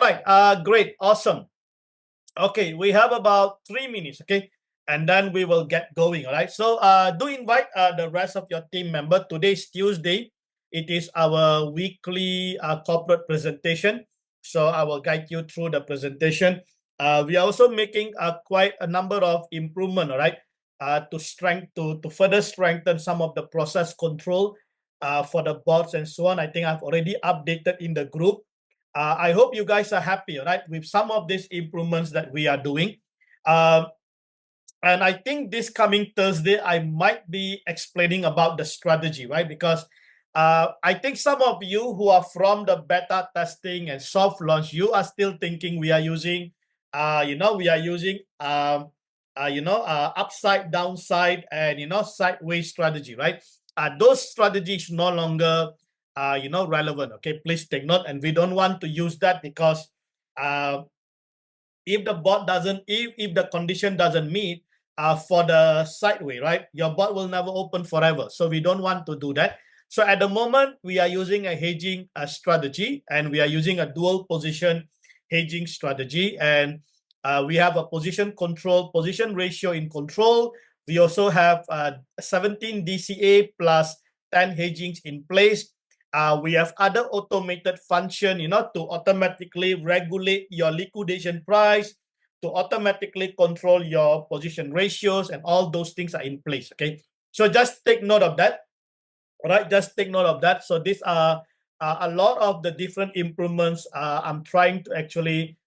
Right. Great. Awesome. Okay, we have about 3 minutes. Okay, and then we will get going. All right. So, do invite the rest of your team member. Today's Tuesday. It is our weekly corporate presentation. So I will guide you through the presentation. We are also making quite a number of improvement. All right. To further strengthen some of the process control for the bots and so on. I think I've already updated in the group. I hope you guys are happy, right, with some of these improvements that we are doing. Um, and I think this coming Thursday, I might be explaining about the strategy, right? Because I think some of you who are from the beta testing and soft launch, you are still thinking we are using, upside, downside, and sideways strategy, right? Those strategies no longer, relevant. Okay, please take note, and we don't want to use that because uh, if the bot doesn't, if the condition doesn't meet for the sideway, right, your bot will never open forever. So we don't want to do that. So at the moment, we are using a hedging strategy, and we are using a dual position hedging strategy, and we have a position ratio in control. We also have 17 DCA plus 10 hedgings in place. We have other automated function, to automatically regulate your liquidation price, to automatically control your position ratios, and all those things are in place. Okay, so just take note of that. All right, just take note of that. So these are a lot of the different improvements I'm trying to actually,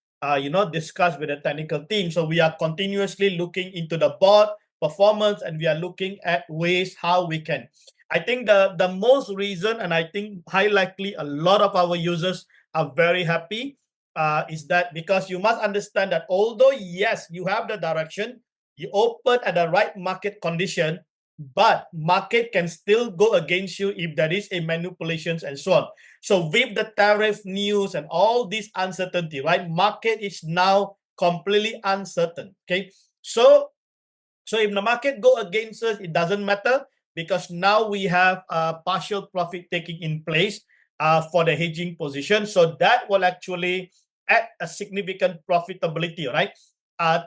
discuss with the technical team. So we are continuously looking into the bot performance, and we are looking at ways how we can. I think the most reason, and I think high likely a lot of our users are very happy, is that because you must understand that although yes, you have the direction, you open at the right market condition, but market can still go against you if there is a manipulations and so on. So with the tariff news and all this uncertainty, right, market is now completely uncertain. Okay, so if the market go against us, it doesn't matter, because now we have partial profit taking in place for the hedging position. So that will actually add a significant profitability, right,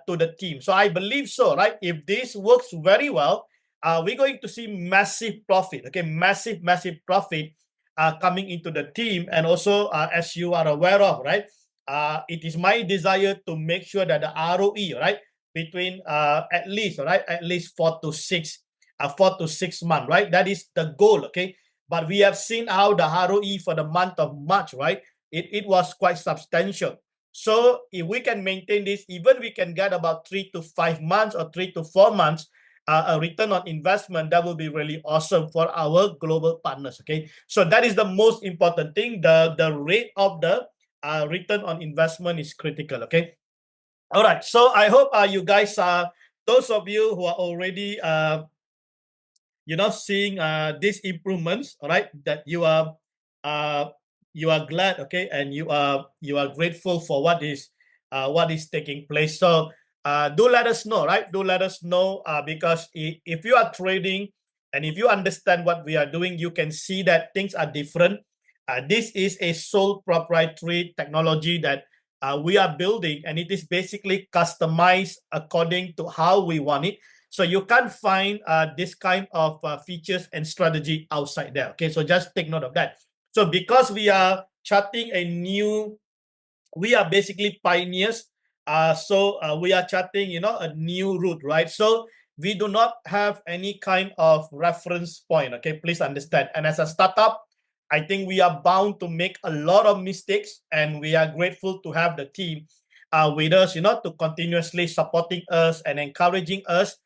to the team. So I believe so, right? If this works very well, we're going to see massive profit, okay, massive profit coming into the team. And also, as you are aware of, right, it is my desire to make sure that the ROE, right, between at least, right, at least 4 to 6 months, right? That is the goal, okay? But we have seen how the ROE for the month of March, right? It was quite substantial. So if we can maintain this, even we can get about 3 to 5 months or 3 to 4 months a return on investment, that will be really awesome for our global partners. Okay, so that is the most important thing. The rate of the return on investment is critical. Okay, all right. So I hope you guys are, those of you who are already seeing these improvements, all right, that uh, you are glad, okay, and you are grateful for what is taking place. So do let us know, right? Do let us know, because if you are trading and if you understand what we are doing, you can see that things are different. This is a sole proprietary technology that we are building, and it is basically customized according to how we want it. So you can't find this kind of features and strategy outside there. Okay, so just take note of that. So because we are charting we are basically pioneers. So we are charting, a new route, right? So we do not have any kind of reference point. Okay, please understand. And as a startup, I think we are bound to make a lot of mistakes, and we are grateful to have the team with us, to continuously supporting us and encouraging us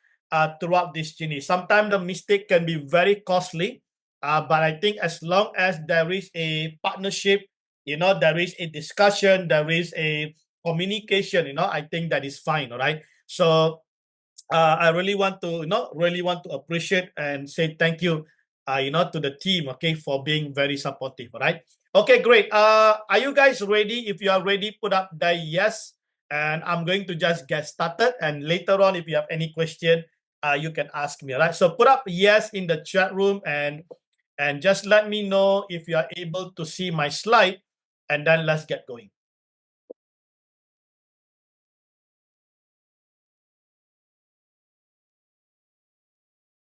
throughout this journey. Sometimes the mistake can be very costly, but I think as long as there is a partnership, there is a discussion, there is a communication, I think that is fine. All right. So I really want to, appreciate and say thank you, to the team, okay, for being very supportive. All right. Okay, great. Are you guys ready? If you are ready, put up the yes, and I'm going to just get started. And later on, if you have any question, you can ask me. All right. So put up yes in the chat room, and just let me know if you are able to see my slide, and then let's get going.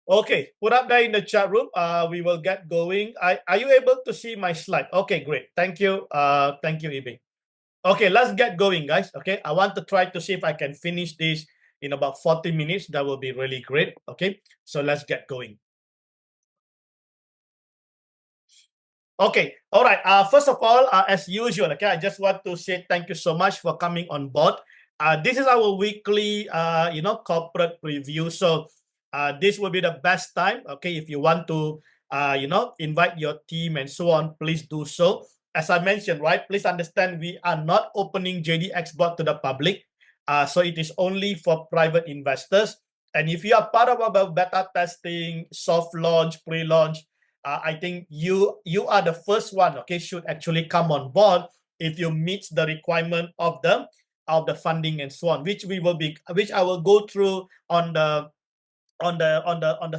Okay, put up there in the chat room. We will get going. Are you able to see my slide? Okay, great. Thank you. Thank you, Ibe. Okay, let's get going, guys. Okay, I want to try to see if I can finish this in about 40 minutes. That will be really great. Okay, so let's get going. Okay, all right. First of all, as usual, okay, I just want to say thank you so much for coming on board. This is our weekly, corporate review. So this will be the best time. Okay, if you want to, invite your team and so on, please do so. As I mentioned, right, please understand we are not opening JDXBOT to the public. So it is only for private investors. And if you are part of our beta testing, soft launch, pre-launch, I think you are the first one, okay, should actually come on board if you meet the requirement of the funding and so on, which I will go through on the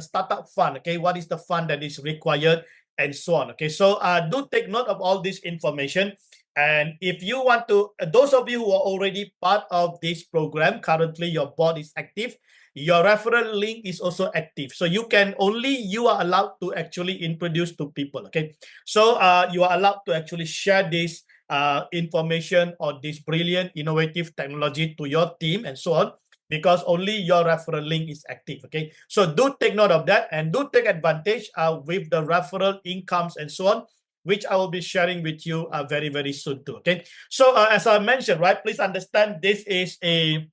startup fund. Okay, what is the fund that is required and so on. Okay, so do take note of all this information. And if you want to, those of you who are already part of this program, currently your board is active, your referral link is also active. So you are allowed to actually introduce to people. Okay, so you are allowed to actually share this information or this brilliant, innovative technology to your team and so on, because only your referral link is active. Okay, so do take note of that and do take advantage with the referral incomes and so on, which I will be sharing with you very, very soon too. Okay, so as I mentioned, right, please understand this is a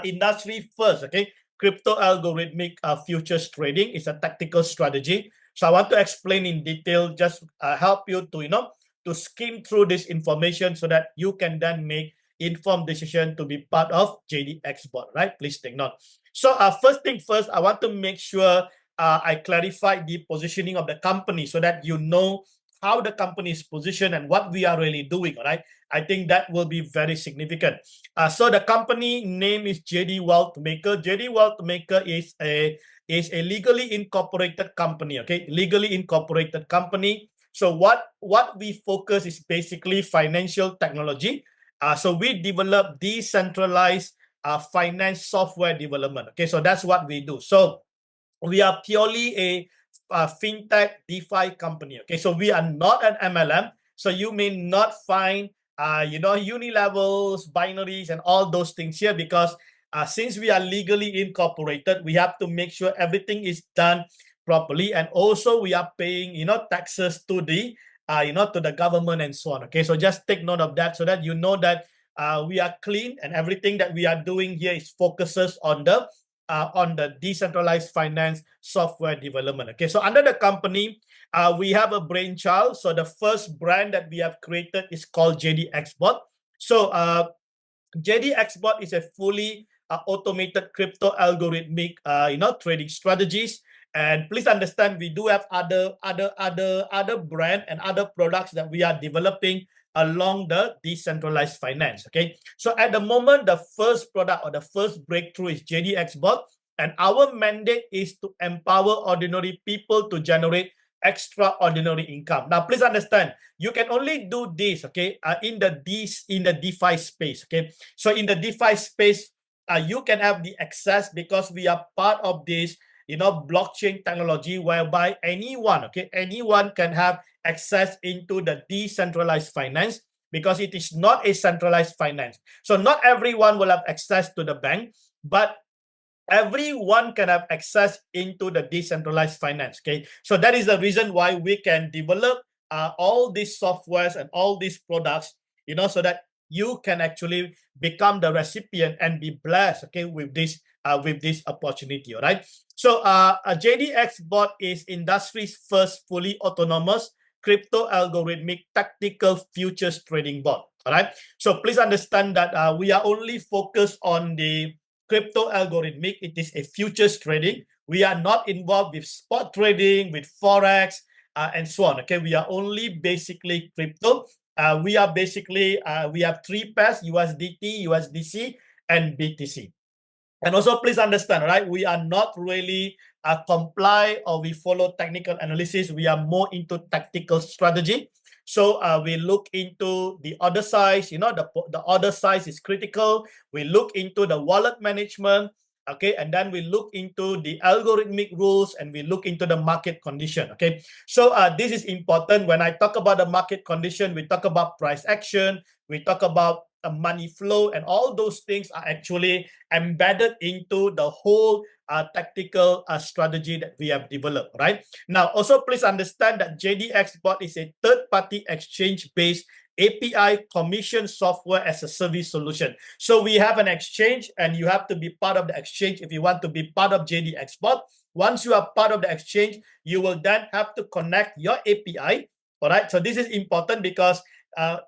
industry first, okay, crypto-algorithmic futures trading is a tactical strategy. So I want to explain in detail, just help you to, to skim through this information so that you can then make informed decision to be part of JDXBOT, right? Please take note. So first thing first, I want to make sure I clarify the positioning of the company so that you know how the company is positioned and what we are really doing, all right? I think that will be very significant. So the company name is JD Wealth Maker. JD Wealth Maker is a legally incorporated company. Okay, legally incorporated company. So what we focus is basically financial technology. So we develop decentralized finance software development. Okay, so that's what we do. So we are purely a fintech DeFi company. Okay, so we are not an MLM. So you may not find unilevels, binaries, and all those things here, because since we are legally incorporated, we have to make sure everything is done properly, and also we are paying taxes to the to the government and so on. Okay, so just take note of that so that you know that we are clean and everything that we are doing here is focuses on the decentralized finance software development. Okay, so under the company, we have a brainchild. So the first brand that we have created is called JDXBOT. So JDXBOT is a fully automated crypto algorithmic, trading strategies. And please understand, we do have other brand and other products that we are developing along the decentralized finance. Okay, so at the moment, the first product or the first breakthrough is JDXBOT, and our mandate is to empower ordinary people to generate extraordinary income. Now, please understand, you can only do this, okay, in the DeFi space. Okay, so in the DeFi space, you can have the access because we are part of this, blockchain technology, whereby anyone can have access into the decentralized finance, because it is not a centralized finance. So not everyone will have access to the bank, but everyone can have access into the decentralized finance. Okay, so that is the reason why we can develop all these softwares and all these products, so that you can actually become the recipient and be blessed, okay, with this opportunity. All right, so JDXBOT is industry's first fully autonomous crypto algorithmic tactical futures trading bot. All right, so please understand that we are only focused on the crypto algorithmic. It is a futures trading. We are not involved with spot trading, with forex, and so on. Okay, we are only basically crypto. We have three pairs: USDT, USDC, and BTC. And also, please understand, right? We are not really comply or we follow technical analysis. We are more into tactical strategy. So we look into the order size. The order size is critical. We look into the wallet management. okay, and then we look into the algorithmic rules, and we look into the market condition, okay. So this is important. When I talk about the market condition, we talk about price action, we talk about money flow, and all those things are actually embedded into the whole tactical strategy that we have developed, right? Now, also please understand that JDXBOT is a third-party exchange-based API commission software as a service solution. So we have an exchange, and you have to be part of the exchange if you want to be part of JDXBOT. Once you are part of the exchange, you will then have to connect your API. All right. So this is important because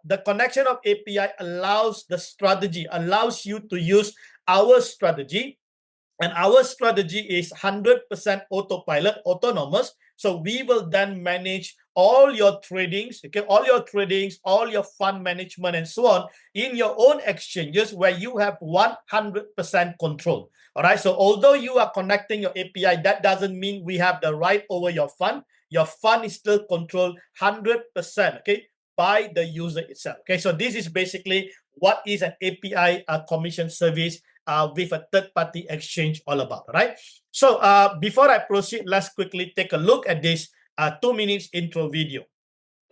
the connection of API allows the strategy, allows you to use our strategy. And our strategy is 100% autopilot, autonomous. So we will then manage all your tradings, okay, all your fund management and so on in your own exchanges where you have 100% control. All right. So although you are connecting your API, that doesn't mean we have the right over your fund. Your fund is still controlled 100%, okay, by the user itself. Okay. So this is basically what is an API commission service with a third-party exchange all about, right? So before I proceed, let's quickly take a look at this 2 minutes intro video.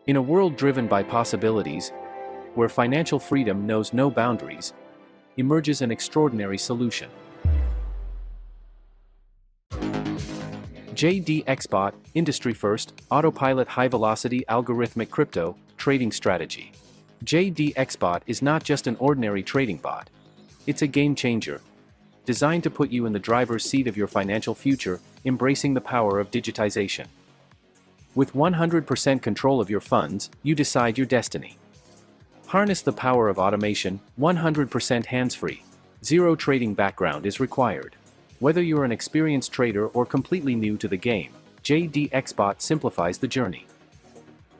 In a world driven by possibilities, where financial freedom knows no boundaries, emerges an extraordinary solution. JDXBOT, industry-first, autopilot high-velocity algorithmic crypto trading strategy. JDXBOT is not just an ordinary trading bot. It's a game changer, designed to put you in the driver's seat of your financial future, embracing the power of digitization. With 100% control of your funds, you decide your destiny. Harness the power of automation, 100% hands-free. Zero trading background is required. Whether you're an experienced trader or completely new to the game, JDXBOT simplifies the journey.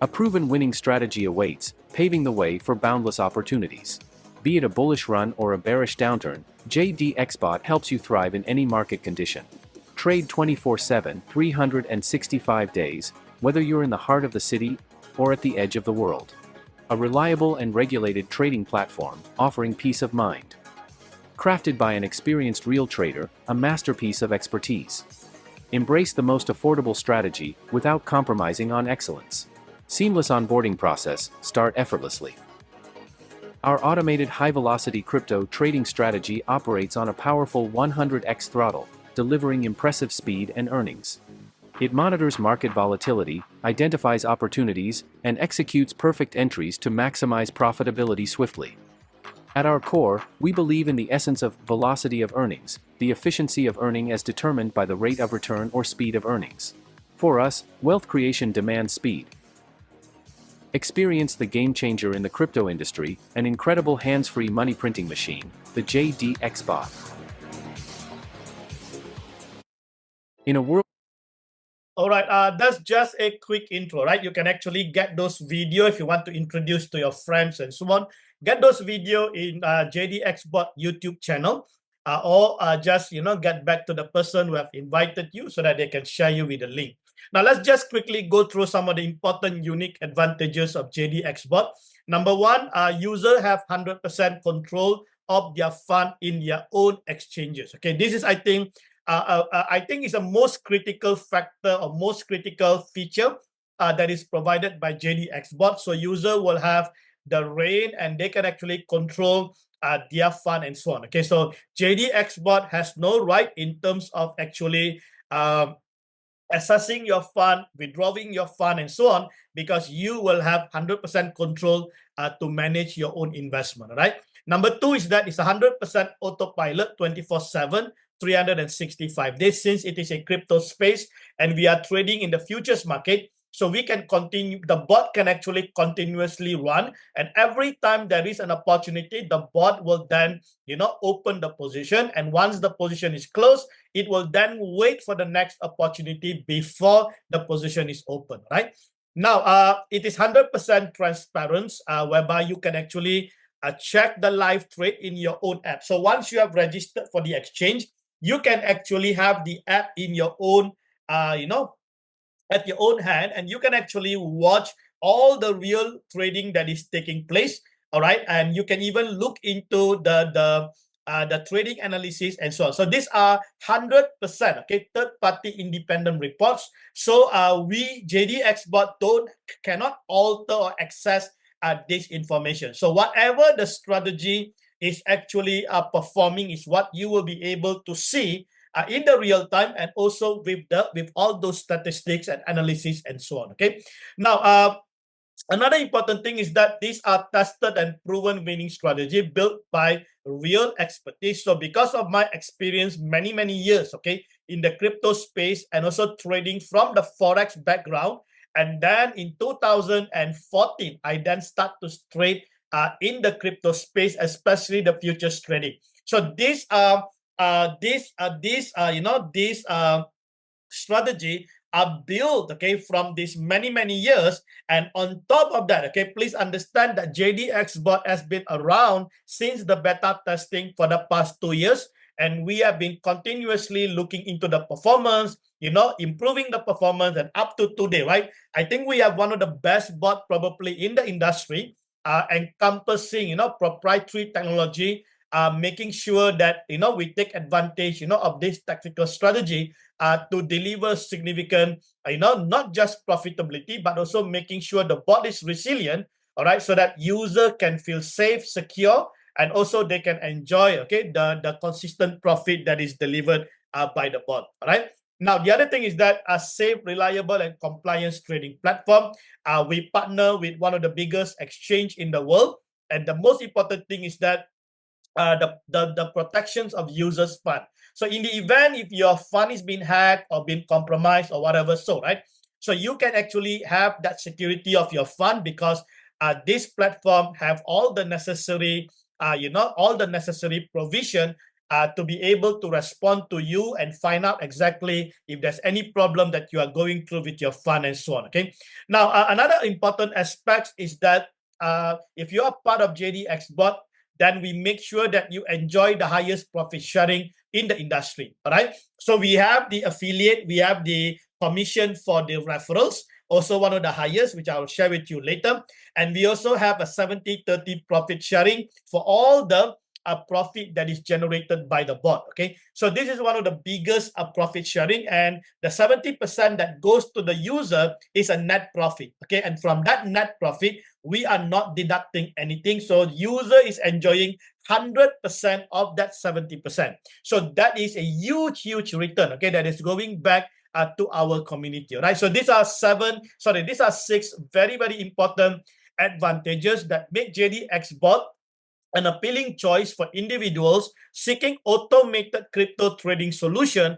A proven winning strategy awaits, paving the way for boundless opportunities. Be it a bullish run or a bearish downturn, JDXBOT helps you thrive in any market condition. Trade 24/7, 365 days, whether you're in the heart of the city or at the edge of the world. A reliable and regulated trading platform, offering peace of mind. Crafted by an experienced real trader, a masterpiece of expertise. Embrace the most affordable strategy without compromising on excellence. Seamless onboarding process, start effortlessly. Our automated high-velocity crypto trading strategy operates on a powerful 100x throttle, delivering impressive speed and earnings. It monitors market volatility, identifies opportunities, and executes perfect entries to maximize profitability swiftly. At our core, we believe in the essence of velocity of earnings, the efficiency of earning as determined by the rate of return or speed of earnings. For us, wealth creation demands speed. Experience the game changer in the crypto industry, an incredible hands-free money printing machine, the JDXBOT. In a world... All right, that's just a quick intro, right? You can actually get those video if you want to introduce to your friends and so on. Get those video in JDXBOT YouTube channel, or just get back to the person who have invited you so that they can share you with the link. Now let's just quickly go through some of the important unique advantages of JDXBOT. Number one, user have 100% control of their fund in their own exchanges. Okay, this is I think is a most critical factor or most critical feature that is provided by JDXBOT. So user will have the reign and they can actually control their fund and so on. Okay, so JDXBOT has no right in terms of actually assessing your fund, withdrawing your fund and so on, because you will have 100% control to manage your own investment, right? Number two is that it's 100% autopilot 24/7. 365 days, since it is a crypto space and we are trading in the futures market. So we can continue, the bot can actually continuously run, and every time there is an opportunity, the bot will then, open the position. And once the position is closed, it will then wait for the next opportunity before the position is open, right? Now, it is 100% transparent, whereby you can actually check the live trade in your own app. So once you have registered for the exchange, you can actually have the app in your own, at your own hand, and you can actually watch all the real trading that is taking place. All right, and you can even look into the the trading analysis, and so on. So these are 100%, okay, third-party independent reports. So we, JDXBOT, cannot alter or access this information. So whatever the strategy is actually performing is what you will be able to see in the real time, and also with all those statistics and analysis and so on. Okay. Now, another important thing is that these are tested and proven winning strategy built by real expertise. So because of my experience, many years, okay, in the crypto space, and also trading from the Forex background, and then in 2014, I then start to trade in the crypto space, especially the futures trading. So this strategy are built, okay, from these many years. And on top of that, okay, please understand that JDXBOT has been around since the beta testing for the past 2 years, and we have been continuously looking into the performance, improving the performance, and up to today, right? I think we have one of the best bot probably in the industry, encompassing, proprietary technology, making sure that, we take advantage, of this tactical strategy to deliver significant, not just profitability, but also making sure the bot is resilient, all right, so that user can feel safe, secure, and also they can enjoy, okay, the consistent profit that is delivered by the bot, all right? Now, the other thing is that a safe, reliable, and compliance trading platform. We partner with one of the biggest exchange in the world, and the most important thing is that the protections of users' fund. So in the event if your fund is being hacked or been compromised or whatever, so right, so you can actually have that security of your fund, because this platform have all the necessary, all the necessary provision to be able to respond to you and find out exactly if there's any problem that you are going through with your fund and so on. Okay. Now, another important aspect is that if you are part of JDXBOT, then we make sure that you enjoy the highest profit sharing in the industry. All right. So we have the affiliate, we have the commission for the referrals, also one of the highest, which I will share with you later. And we also have a 70-30 profit sharing for all the profit that is generated by the bot. Okay. So this is one of the biggest profit sharing, and the 70% that goes to the user is a net profit. Okay. And from that net profit, we are not deducting anything. So user is enjoying 100% of that 70%. So that is a huge return, okay, that is going back to our community, right? So these are six very important advantages that make JDXBOT an appealing choice for individuals seeking automated crypto trading solution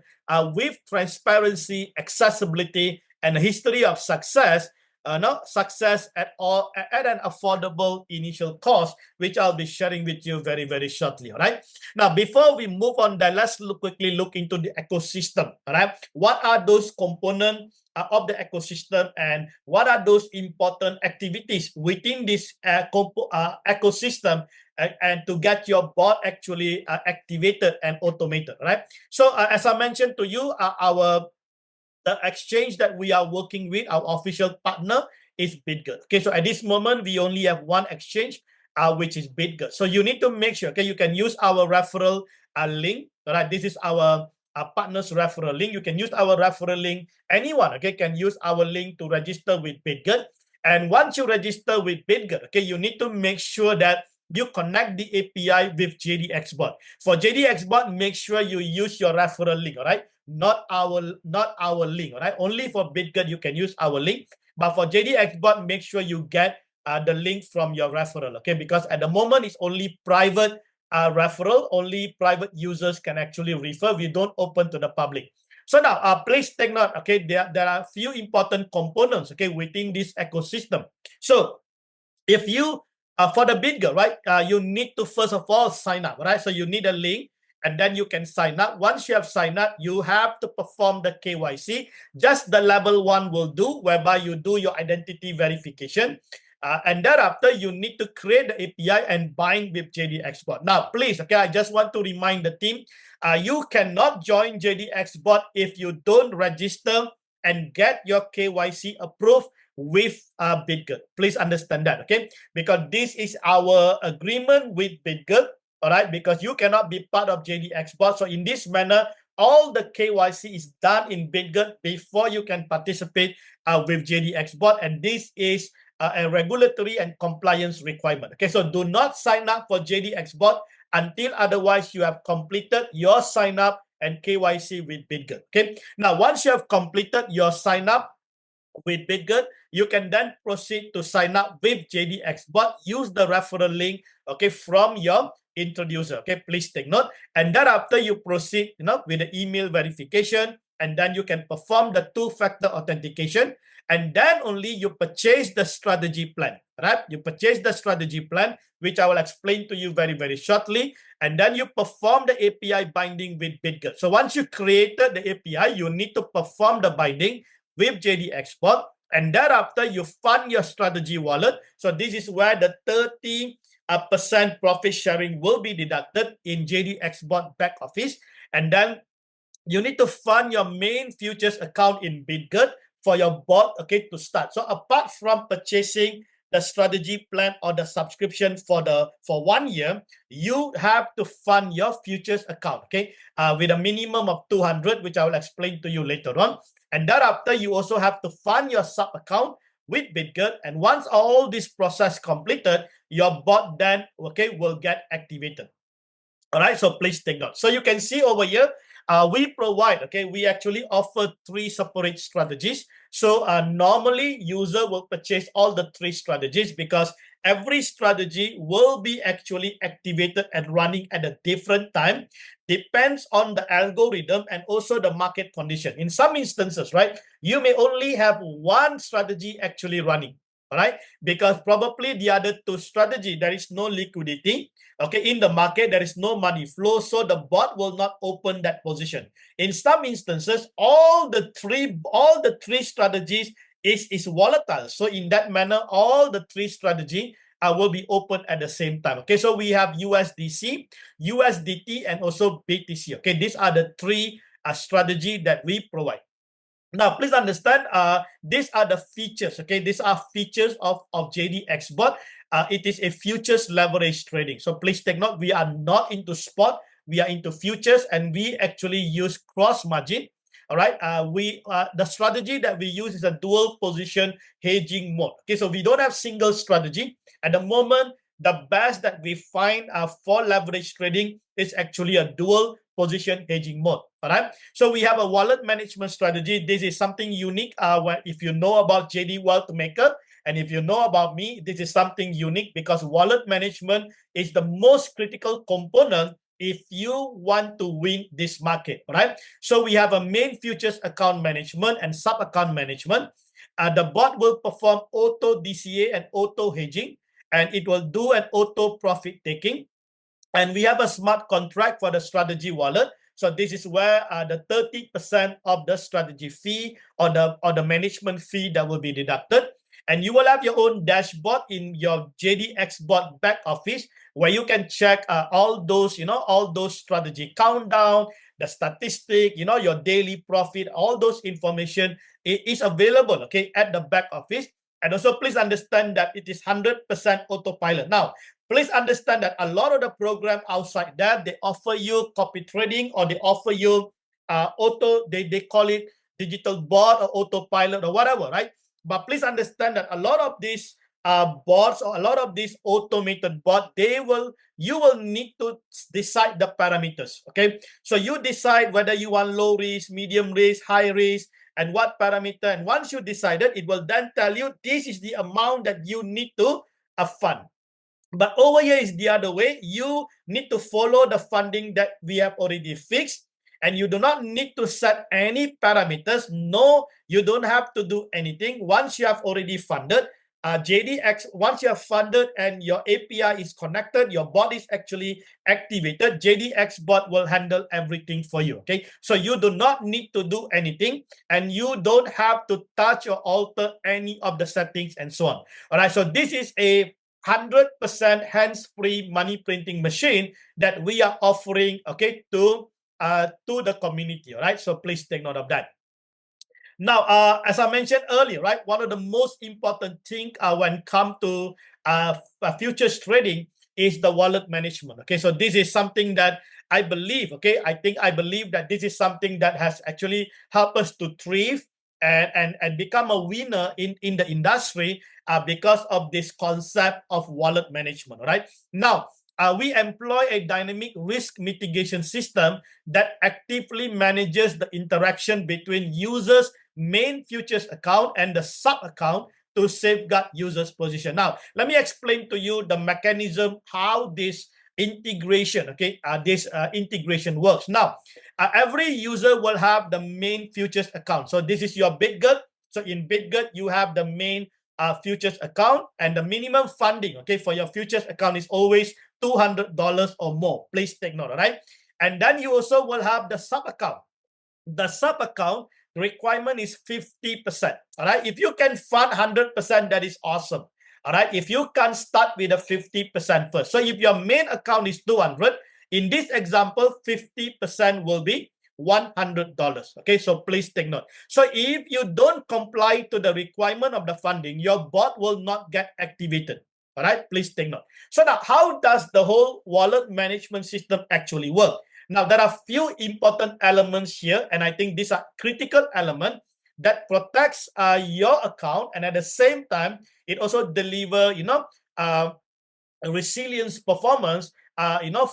with transparency, accessibility, and a history of success. Success at an affordable initial cost, which I'll be sharing with you very shortly. All right. Now, before we move on, then let's quickly look into the ecosystem. All right. What are those components of the ecosystem, and what are those important activities within this ecosystem, and to get your bot actually activated and automated, right? So as I mentioned to you, the exchange that we are working with, our official partner, is BitGet. Okay, so at this moment, we only have one exchange, which is BitGet. So you need to make sure, okay, you can use our referral link. All right, this is our partner's referral link. You can use our referral link. Anyone, okay, can use our link to register with BitGet. And once you register with BitGet, okay, you need to make sure that you connect the API with JDXBOT. For JDXBOT, make sure you use your referral link, all right? Not our link, all right? Only for BitGet, you can use our link. But for JDXBOT, make sure you get the link from your referral, okay? Because at the moment, it's only private referral. Only private users can actually refer. We don't open to the public. So now, please take note, okay? There are a few important components, okay, within this ecosystem. So if you for the BitGet, right, you need to first of all sign up, right? So you need a link, and then you can sign up. Once you have signed up, you have to perform the KYC. Just the level 1 will do, whereby you do your identity verification. And thereafter, you need to create the API and bind with JDXBOT. Now, please, okay, I just want to remind the team, you cannot join JDXBOT if you don't register and get your KYC approved with BitGet. Please understand that, okay? Because this is our agreement with BitGet. all right, because you cannot be part of JDXBOT. So in this manner, all the KYC is done in BitGet before you can participate with JDXBOT, and this is a regulatory and compliance requirement. Okay, so do not sign up for JDXBOT until otherwise you have completed your sign up and KYC with BitGet. Okay, now once you have completed your sign up with BitGet, you can then proceed to sign up with JDXBOT. Use the referral link, okay, from your introducer. Okay, please take note. And then after you proceed, with the email verification, and then you can perform the two-factor authentication, and then only you purchase the strategy plan. Right? You purchase the strategy plan, which I will explain to you very, very shortly. And then you perform the API binding with BitGet. So once you created the API, you need to perform the binding with JDXBOT, and thereafter you fund your strategy wallet. So this is where the 30% profit sharing will be deducted in JDXBOT back office, and then you need to fund your main futures account in BitGet for your bot, okay, to start. So apart from purchasing the strategy plan or the subscription for 1 year, you have to fund your futures account, okay, with a minimum of 200, which I will explain to you later on. And thereafter, you also have to fund your sub account with BitGet. And once all this process completed, your bot then, okay, will get activated. All right, so please take note. So you can see over here, we provide, okay, we actually offer 3 separate strategies. So normally user will purchase all the 3 strategies because every strategy will be actually activated and running at a different time, depends on the algorithm and also the market condition. In some instances, right, you may only have one strategy actually running. All right, because probably the other 2 strategy, there is no liquidity, okay, in the market, there is no money flow, so the bot will not open that position. In some instances, all the three strategies is volatile. So in that manner, all the 3 strategy will be open at the same time. Okay, so we have USDC, USDT, and also BTC. Okay, these are the 3 strategy that we provide. Now, please understand, these are the features, okay? These are features of JDXBOT. It is a futures leverage trading. So please take note, we are not into spot, we are into futures, and we actually use cross margin. All right, the strategy that we use is a dual position hedging mode. Okay, so we don't have single strategy. At the moment, the best that we find for leverage trading is actually a dual position hedging mode. All right, so we have a wallet management strategy. This is something unique. If you know about JD Wealth Maker, and if you know about me, this is something unique because wallet management is the most critical component if you want to win this market. All right, so we have a main futures account management and sub account management. The bot will perform auto DCA and auto hedging, and it will do an auto profit taking. And we have a smart contract for the strategy wallet. So this is where the 30% of the strategy fee or the management fee that will be deducted. And you will have your own dashboard in your JDXBOT back office where you can check all those, all those strategy countdown, the statistic, your daily profit, all those information is available, okay, at the back office. And also please understand that it is 100% autopilot. Now, please understand that a lot of the program outside there, they offer you copy trading or they offer you they call it digital bot or autopilot or whatever, right? But please understand that a lot of these bots or a lot of these automated bot, you will need to decide the parameters, okay? So you decide whether you want low risk, medium risk, high risk, and what parameter. And once you decided, it will then tell you this is the amount that you need to fund. But over here is the other way. You need to follow the funding that we have already fixed, and you do not need to set any parameters. No, you don't have to do anything. Once you have already funded, once you have funded and your API is connected, your bot is actually activated, JDXBOT will handle everything for you, okay? So you do not need to do anything, and you don't have to touch or alter any of the settings and so on. All right, so this is a 100% hands-free money printing machine that we are offering, okay, to the community. All right, so please take note of that. Now, as I mentioned earlier, right, one of the most important things when it comes to futures trading is the wallet management. Okay, so this is something that I believe, okay, I believe that this is something that has actually helped us to thrive and become a winner in the industry because of this concept of wallet management. All right. Now, we employ a dynamic risk mitigation system that actively manages the interaction between users' main futures account and the sub account to safeguard users' position. Now, let me explain to you the mechanism how this integration, okay, this integration works. Now, every user will have the main futures account. So this is your BitGet. So in BitGet, you have the main futures account, and the minimum funding, okay, for your futures account is always $200 or more. Please take note, all right? And then you also will have the sub account. The sub account requirement is 50%. All right. If you can fund 100%, that is awesome. All right. If you can start with a 50% first. So if your main account is 200, in this example, 50% will be $100. Okay. So please take note. So if you don't comply to the requirement of the funding, your bot will not get activated. All right. Please take note. So now, how does the whole wallet management system actually work? Now, there are few important elements here, and I think these are critical elements that protects your account, and at the same time, it also deliver, resilience performance,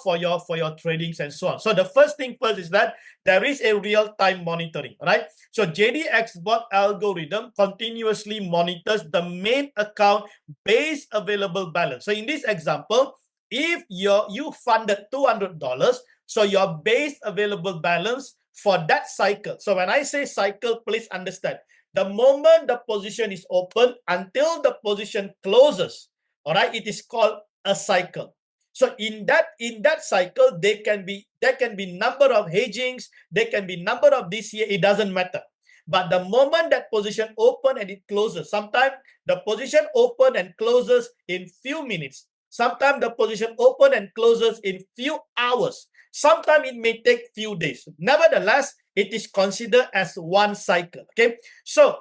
for your tradings and so on. So the first thing first is that there is a real-time monitoring, right? So JDXBOT algorithm continuously monitors the main account base available balance. So in this example, if you funded $200, so your base available balance for that cycle. So when I say cycle, please understand, the moment the position is open until the position closes, all right, it is called a cycle. So in that cycle, there can be number of hedgings, there can be number of DCA, it doesn't matter. But the moment that position open and it closes, sometimes the position open and closes in few minutes. Sometimes the position open and closes in few hours. Sometimes it may take few days. Nevertheless, it is considered as one cycle. Okay, so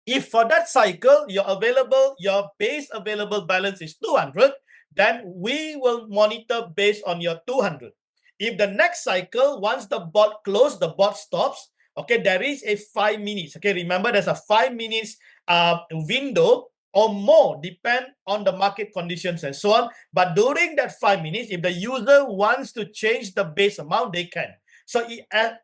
if for that cycle your base available balance is 200, then we will monitor based on your 200. If the next cycle, once the bot closes, the bot stops, okay, there is a 5 minutes. Okay, remember there's a 5 minutes window or more, depend on the market conditions and so on. But during that 5 minutes, if the user wants to change the base amount, they can. So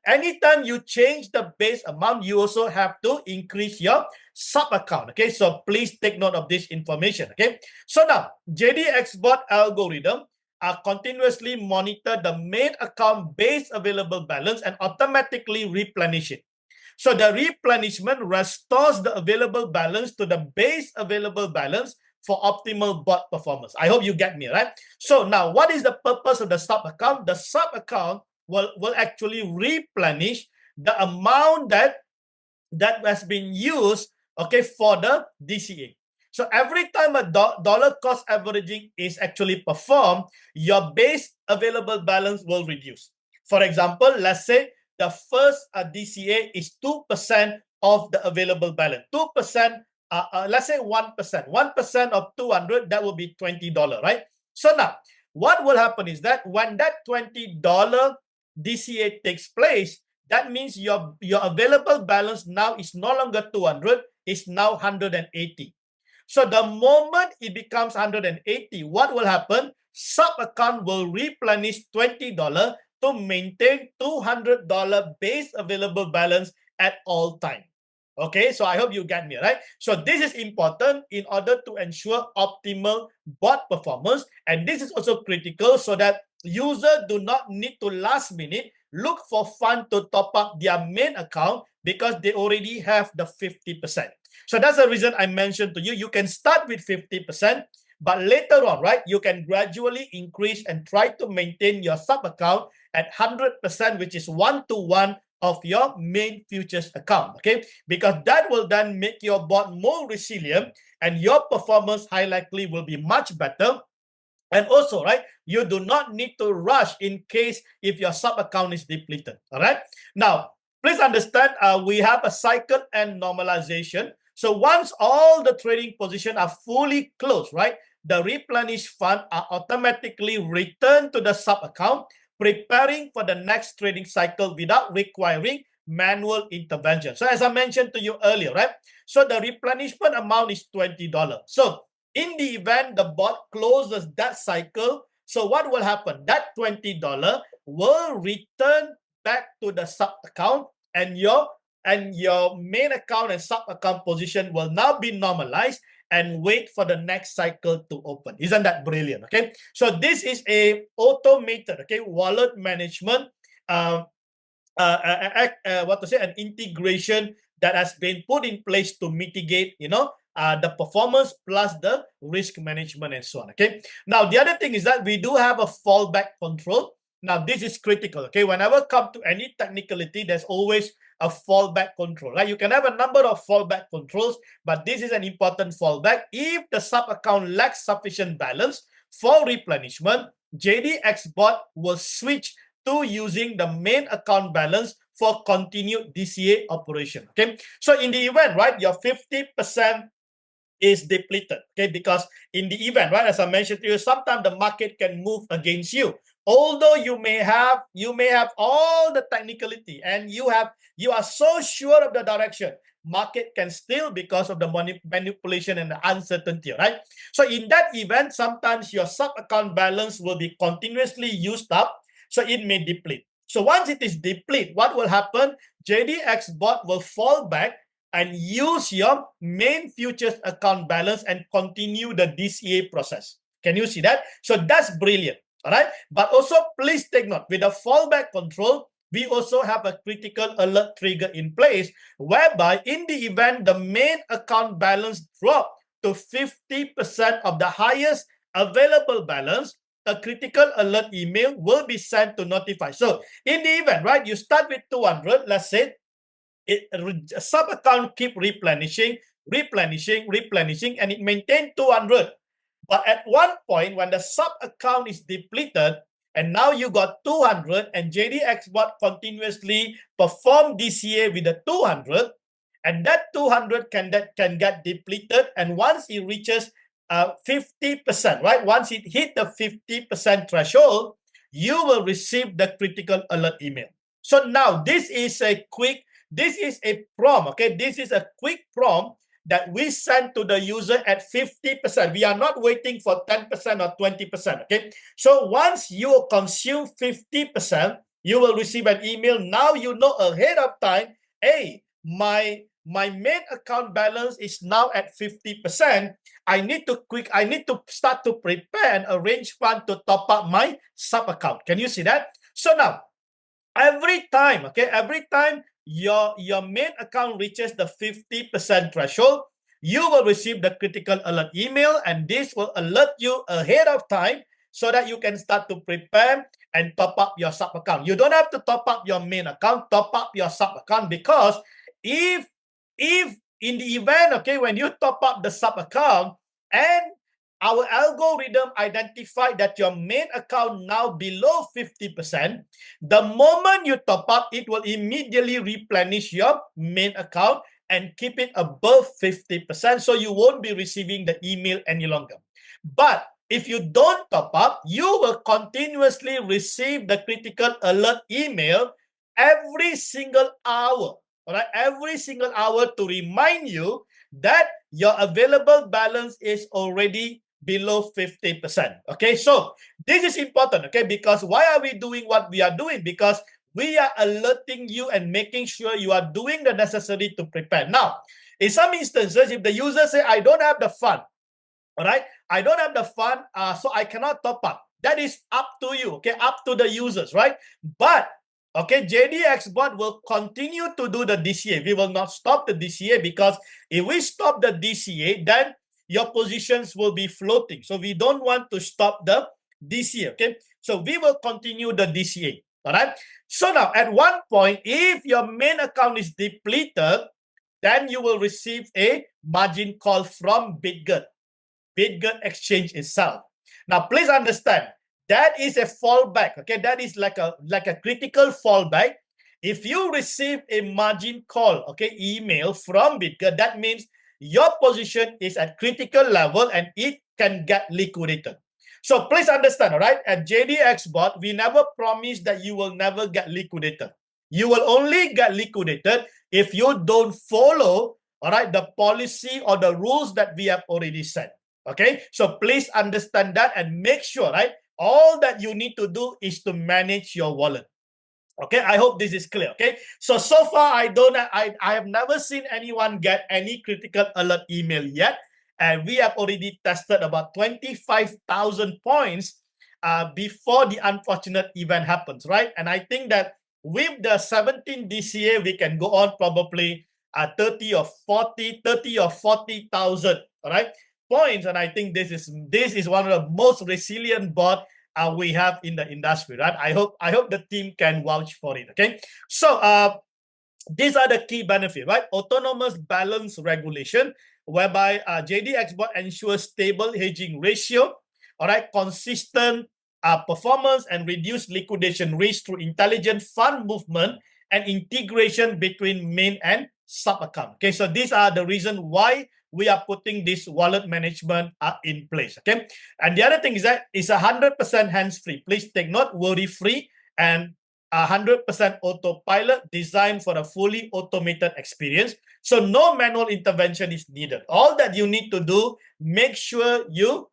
anytime you change the base amount, you also have to increase your sub account. Okay, so please take note of this information. Okay, so now JDXBOT algorithm continuously monitor the main account base available balance and automatically replenish it. So the replenishment restores the available balance to the base available balance for optimal bot performance. I hope you get me, right? So now, what is the purpose of the sub account? The sub account will actually replenish the amount that has been used, okay, for the DCA. So every time a dollar cost averaging is actually performed, your base available balance will reduce. For example, let's say the first DCA is 2% of the available balance. 2%, let's say 1%. 1% of 200, that will be $20, right? So now, what will happen is that when that $20 DCA takes place, that means your available balance now is no longer 200, it's now 180. So the moment it becomes 180, what will happen? Sub account will replenish $20 to maintain $200 base available balance at all time. Okay, so I hope you get me, right? So this is important in order to ensure optimal bot performance, and this is also critical so that users do not need to last minute look for fund to top up their main account because they already have the 50%. So that's the reason I mentioned to you, you can start with 50%, but later on, right, you can gradually increase and try to maintain your sub account at 100%, which is 1-to-1 of your main futures account, okay? Because that will then make your bot more resilient and your performance high likely will be much better. And also, right, you do not need to rush in case if your sub account is depleted, all right? Now, please understand, we have a cycle and normalization. So once all the trading positions are fully closed, right, the replenished fund are automatically returned to the sub account, preparing for the next trading cycle without requiring manual intervention. So as I mentioned to you earlier, right? So the replenishment amount is $20. So in the event the bot closes that cycle, so what will happen? That $20 will return back to the sub account, and your main account and sub account position will now be normalized and wait for the next cycle to open. Isn't that brilliant? Okay, so this is a automated, okay, wallet management, an integration that has been put in place to mitigate, the performance plus the risk management and so on. Okay, now the other thing is that we do have a fallback control. Now this is critical. Okay, whenever come to any technicality, there's always a fallback control, right? You can have a number of fallback controls, but this is an important fallback. If the sub account lacks sufficient balance for replenishment, JDXBOT will switch to using the main account balance for continued DCA operation. Okay, so in the event, right, your 50% is depleted, okay, because in the event, right, as I mentioned to you, sometimes the market can move against you. Although you may have all the technicality and you are so sure of the direction, market can still, because of the manipulation and the uncertainty, right? So in that event, sometimes your sub account balance will be continuously used up, so it may deplete. So once it is deplete, what will happen? JDXBOT will fall back and use your main futures account balance and continue the DCA process. Can you see that? So that's brilliant. All right. But also, please take note, with the fallback control, we also have a critical alert trigger in place, whereby in the event the main account balance drop to 50% of the highest available balance, a critical alert email will be sent to notify. So in the event, right, you start with 200, let's say, sub account keep replenishing, and it maintain 200. But at one point, when the sub account is depleted, and now you got 200, and JDXBOT continuously perform DCA with the 200, and that 200 can get depleted, and once it reaches 50%, right? Once it hit the 50% threshold, you will receive the critical alert email. So now this is a prompt, okay? This is a quick prompt that we send to the user at 50%. We are not waiting for 10% or 20%, okay? So once you consume 50%, you will receive an email. Now you know ahead of time, hey, my main account balance is now at 50%. I need to start to prepare and arrange fund to top up my sub account. Can you see that? So now, every time your main account reaches the 50% threshold, you will receive the critical alert email, and this will alert you ahead of time so that you can start to prepare and top up your sub account. You don't have to top up your main account, top up your sub account, because if in the event, okay, when you top up the sub account and our algorithm identified that your main account now below 50%, the moment you top up, it will immediately replenish your main account and keep it above 50%, so you won't be receiving the email any longer. But if you don't top up, you will continuously receive the critical alert email every single hour, all right? Every single hour, to remind you that your available balance is already below 50%. Okay, so this is important, okay, because why are we doing what we are doing? Because we are alerting you and making sure you are doing the necessary to prepare. Now, in some instances, if the user say, I don't have the fund, all right, I don't have the fund, so I cannot top up. That is up to you, okay, up to the users, right? But okay, JDXBOT will continue to do the DCA. We will not stop the DCA, because if we stop the DCA, then your positions will be floating. So we don't want to stop the DCA, okay? So we will continue the DCA, all right? So now, at one point, if your main account is depleted, then you will receive a margin call from BitGet exchange itself. Now, please understand, that is a fallback, okay? That is like a critical fallback. If you receive a margin call, okay, email from BitGet, that means your position is at critical level and it can get liquidated. So please understand, all right? At JDXBOT, we never promise that you will never get liquidated. You will only get liquidated if you don't follow, all right, the policy or the rules that we have already set. Okay, so please understand that and make sure, right? All that you need to do is to manage your wallet. Okay, I hope this is clear. Okay, so far I have never seen anyone get any critical alert email yet, and we have already tested about 25,000 points before the unfortunate event happens, right? And I think that with the 17 DCA, we can go on probably 30 or 40,000, all right, points. And I think this is one of the most resilient bot we have in the industry, right? I hope the team can vouch for it. Okay, so these are the key benefits, right? Autonomous balance regulation, whereby JDXBOT ensures stable hedging ratio, all right, consistent performance and reduced liquidation risk through intelligent fund movement and integration between main and sub account. Okay, so these are the reasons why we are putting this wallet management in place. Okay, and the other thing is that it's 100% hands-free. Please take note, worry-free and 100% autopilot, designed for a fully automated experience. So no manual intervention is needed. All that you need to do, make sure you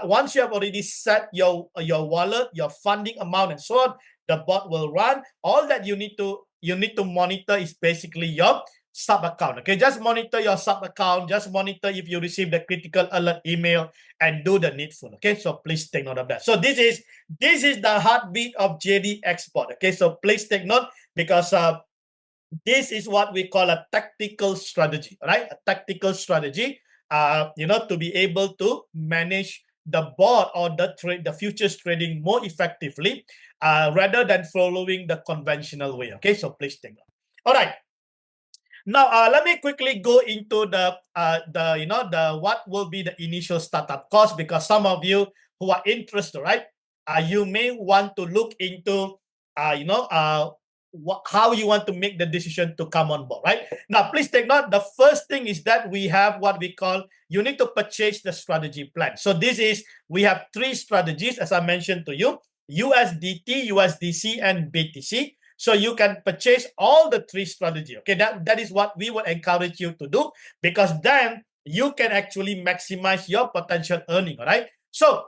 once you have already set your wallet, your funding amount, and so on, the bot will run. All that you need to monitor is basically your sub account. Okay, just monitor your sub account. Just monitor if you receive the critical alert email and do the needful. Okay, so please take note of that. So this is the heartbeat of JDXBOT. Okay, so please take note, because this is what we call a tactical strategy, right? A tactical strategy, to be able to manage the bot or the futures trading more effectively, rather than following the conventional way. Okay, so please take note. All right. Now, let me quickly go into the what will be the initial startup cost, because some of you who are interested, right? You may want to look into, how you want to make the decision to come on board, right? Now, please take note. The first thing is that we have what we call, you need to purchase the strategy plan. So we have 3 strategies, as I mentioned to you: USDT, USDC, and BTC. So you can purchase all the 3 strategies. Okay, that is what we will encourage you to do, because then you can actually maximize your potential earning. All right. So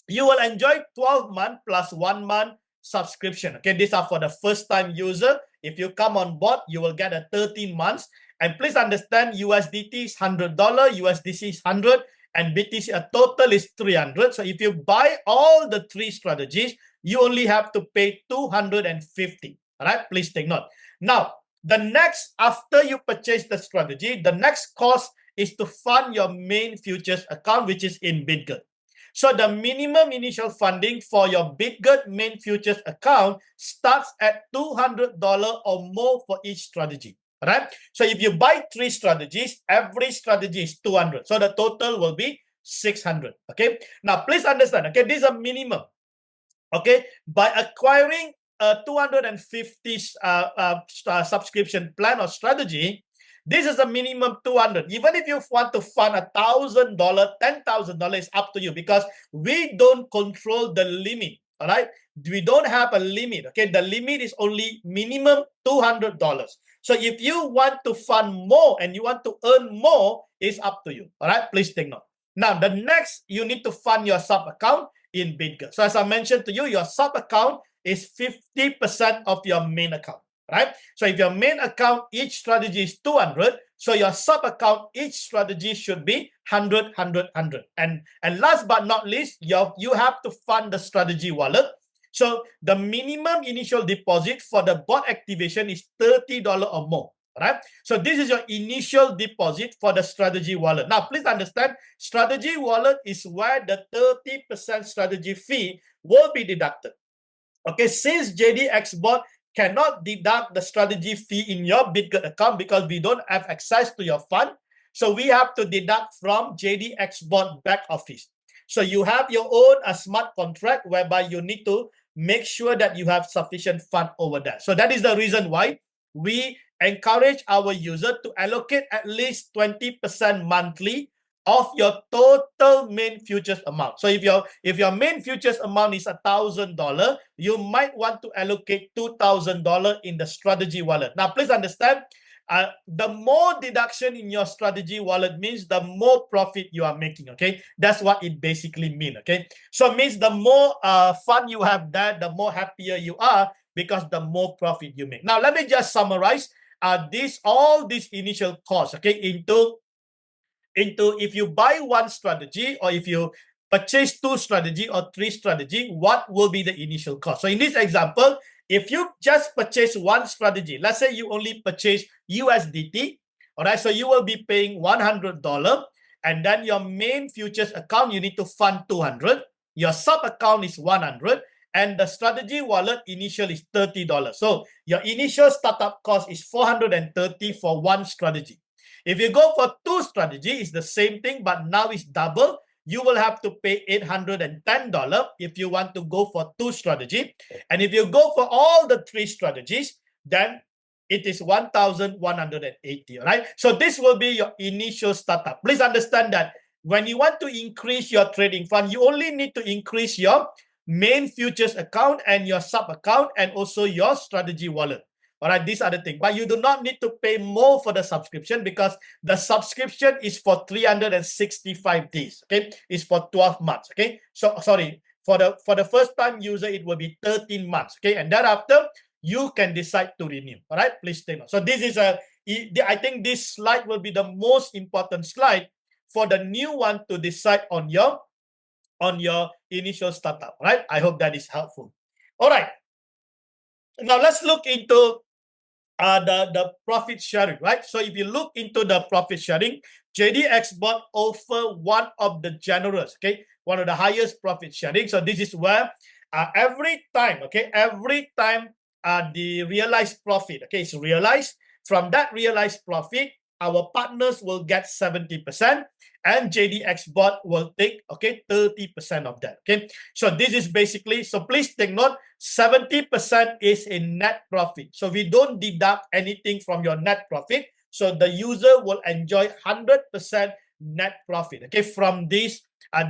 you will enjoy 12-month plus 1 month subscription. Okay, these are for the first-time user. If you come on board, you will get a 13 months. And please understand, USDT is $100, USDC is 100, and BTC a total is 300. So if you buy all the 3 strategies, you only have to pay 250. All right, please take note. Now, after you purchase the strategy, the next cost is to fund your main futures account, which is in BitGet. So the minimum initial funding for your BitGet main futures account starts at $200 or more for each strategy. All right. So if you buy 3 strategies, every strategy is 200. So the total will be 600. Okay. Now, please understand. Okay, this is a minimum. Okay, by acquiring a 250 subscription plan or strategy, this is a minimum 200. Even if you want to fund $1,000, $10,000, is up to you, because we don't control the limit. All right, we don't have a limit. Okay, the limit is only minimum $200. So if you want to fund more and you want to earn more, it's up to you. All right, please take note. Now, the next, you need to fund your sub account in BitGet. So as I mentioned to you, your sub account is 50% of your main account, right? So if your main account, each strategy is 200, so your sub account, each strategy should be 100, 100, 100. And last but not least, you have to fund the strategy wallet. So the minimum initial deposit for the bot activation is $30 or more. Right? So this is your initial deposit for the strategy wallet. Now, please understand, strategy wallet is where the 30% strategy fee will be deducted. Okay, since JDXBOT cannot deduct the strategy fee in your BitGet account because we don't have access to your fund, so we have to deduct from JDXBOT back office. So you have your own smart contract whereby you need to make sure that you have sufficient fund over there. So that is the reason why we encourage our user to allocate at least 20% monthly of your total main futures amount. So if your main futures amount is $1,000, you might want to allocate $2,000 in the strategy wallet. Now, please understand, the more deduction in your strategy wallet means the more profit you are making. Okay, that's what it basically means. Okay, so it means the more fun you have that, the more happier you are because the more profit you make. Now, let me just summarize all these initial costs. Okay, into if you buy one strategy or if you purchase two strategy or three strategy, what will be the initial cost? So in this example, if you just purchase one strategy, let's say you only purchase USDT, all right, so you will be paying $100, and then your main futures account, you need to fund 200, your sub account is 100, and the strategy wallet initial is $30. So your initial startup cost is $430 for one strategy. If you go for two strategy, it's the same thing, but now it's double. You will have to pay $810 if you want to go for two strategy. And if you go for all the three strategies, then it is 1,180, right? So this will be your initial startup. Please understand that when you want to increase your trading fund, you only need to increase your main futures account and your sub account and also your strategy wallet. All right, these are the things. But you do not need to pay more for the subscription because the subscription is for 365 days. Okay, it's for 12 months. Okay, so sorry, for the first time user, it will be 13 months. Okay, and thereafter you can decide to renew. All right, please take note. So this is I think this slide will be the most important slide for the new one to decide on your initial startup. Right, I hope that is helpful. All right, now let's look into the profit sharing, right? So if you look into the profit sharing, JDXBOT offer one of the generous, okay, one of the highest profit sharing. So this is where every time the realized profit, okay, is realized, from that realized profit, our partners will get 70%, and JDXBOT will take, okay, 30% of that. Okay, so this is basically, so please take note, 70% is in net profit. So we don't deduct anything from your net profit. So the user will enjoy 100% net profit. Okay, from this,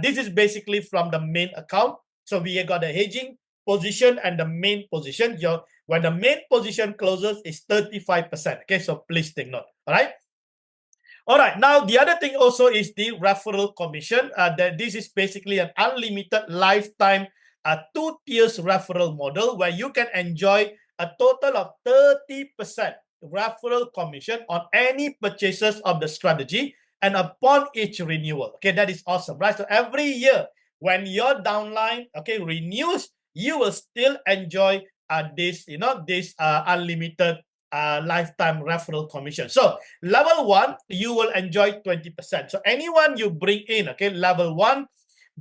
this is basically from the main account. So we got the hedging position and the main position. When the main position closes, is 35%. Okay, so please take note. All right. All right, now the other thing also is the referral commission. That this is basically an unlimited lifetime two tiers referral model where you can enjoy a total of 30% referral commission on any purchases of the strategy and upon each renewal. Okay, that is awesome, right? So every year when your downline, okay, renews, you will still enjoy this unlimited lifetime referral commission. So level one, you will enjoy 20%. So anyone you bring in, okay, level one,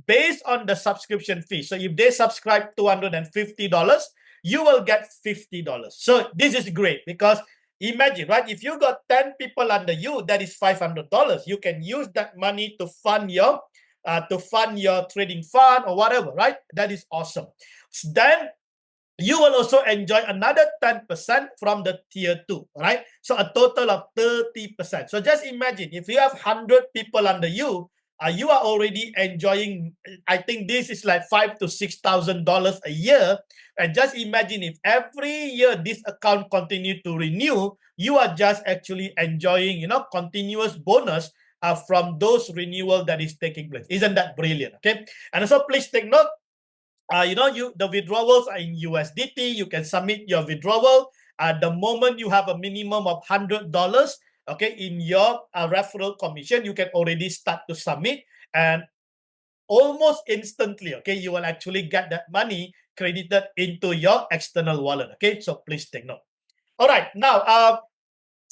based on the subscription fee. So if they subscribe $250, you will get $50. So this is great because imagine, right? If you got 10 people under you, that is $500. You can use that money to fund your trading fund or whatever, right? That is awesome. Then you will also enjoy another 10% from the tier 2, right? So a total of 30%. So just imagine if you have 100 people under you, you are already enjoying, I think this is like $5,000 to $6,000 a year. And just imagine if every year this account continue to renew, you are just actually enjoying, continuous bonus from those renewal that is taking place. Isn't that brilliant? Okay. And also please take note, the withdrawals are in USDT. You can submit your withdrawal at the moment you have a minimum of $100. Okay, in your referral commission, you can already start to submit, and almost instantly, okay, you will actually get that money credited into your external wallet. Okay, so please take note. All right, now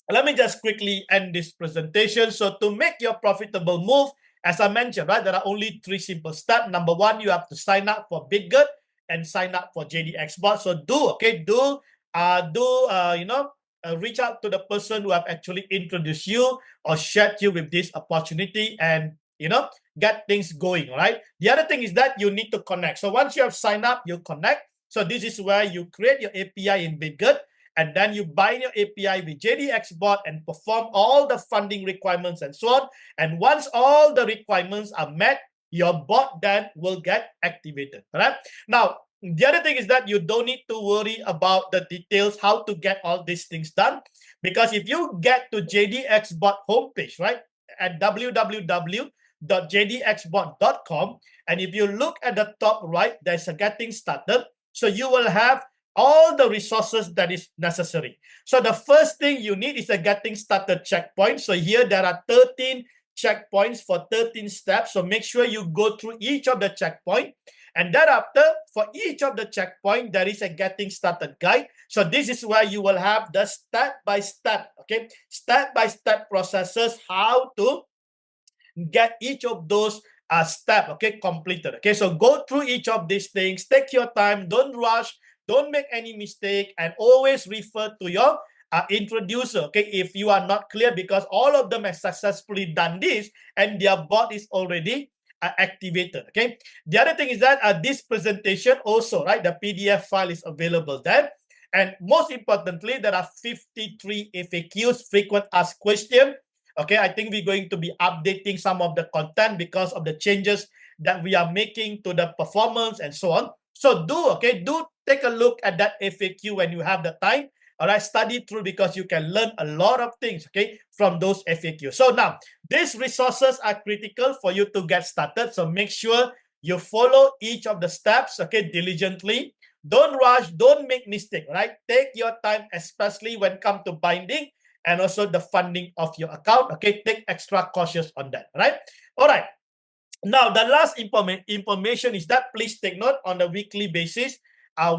let me just quickly end this presentation. So to make your profitable move, as I mentioned, right, there are only 3 simple steps. Number 1, you have to sign up for BitGet and sign up for JDXBOT. So reach out to the person who have actually introduced you or shared you with this opportunity and, get things going, right? The other thing is that you need to connect. So once you have signed up, you connect. So this is where you create your API in BitGet. and then you bind your API with JDXBOT and perform all the funding requirements and so on. And once all the requirements are met, your bot then will get activated. Right? Now, the other thing is that you don't need to worry about the details, how to get all these things done. Because if you get to JDXBOT homepage, right, at www.jdxbot.com, and if you look at the top right, there's a getting started. So you will have all the resources that is necessary. So the first thing you need is a getting started checkpoint. So here there are 13 checkpoints for 13 steps. So make sure you go through each of the checkpoint. And thereafter, for each of the checkpoint, there is a getting started guide. So this is where you will have the step-by-step, okay, step-by-step processes, how to get each of those step, okay, completed. Okay, so go through each of these things, take your time, don't rush, don't make any mistake, and always refer to your introducer, okay, if you are not clear, because all of them have successfully done this and their bot is already activated. Okay, the other thing is that this presentation also, right, the PDF file is available there. And most importantly, there are 53 FAQs, frequent asked questions. Okay, I think we're going to be updating some of the content because of the changes that we are making to the performance and so on. So do take a look at that FAQ when you have the time. All right, study through, because you can learn a lot of things, okay, from those FAQs. So now, these resources are critical for you to get started. So make sure you follow each of the steps, okay, diligently. Don't rush, don't make mistake, right? Take your time, especially when it comes to binding and also the funding of your account, okay? Take extra cautious on that, right? All right. Now, the last information is that please take note on a weekly basis.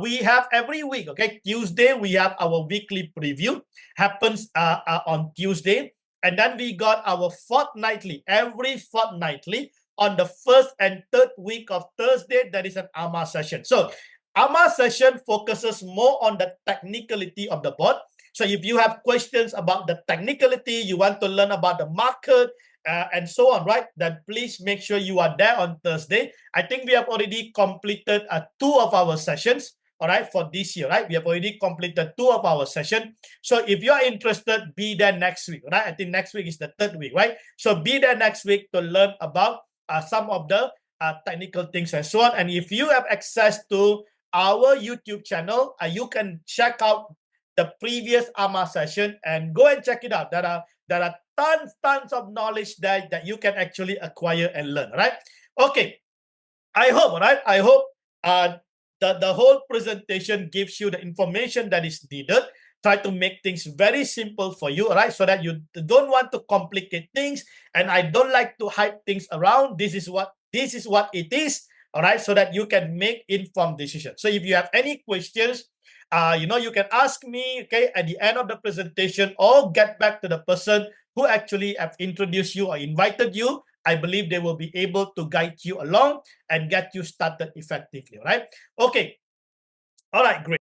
We have every week, okay? Tuesday, we have our weekly preview, happens on Tuesday. And then we got our fortnightly, every fortnightly, on the first and third week of Thursday, there is an AMA session. So, AMA session focuses more on the technicality of the bot. So if you have questions about the technicality, you want to learn about the market, and so on, right? Then please make sure you are there on Thursday. I think we have already completed 2 of our sessions, all right, for this year, right? We have already completed 2 of our sessions. So if you are interested, be there next week, right? I think next week is the 3rd week, right? So be there next week to learn about some of the technical things and so on. And if you have access to our YouTube channel, you can check out the previous AMA session and go and check it out. There are tons of knowledge there that you can actually acquire and learn, right? Okay, I hope, right? I hope the whole presentation gives you the information that is needed. Try to make things very simple for you, right? So that you don't want to complicate things, and I don't like to hype things around. This is what it is, all right? So that you can make informed decisions. So if you have any questions, you can ask me, okay, at the end of the presentation, or get back to the person who actually have introduced you or invited you. I believe they will be able to guide you along and get you started effectively, right? Okay. All right, great.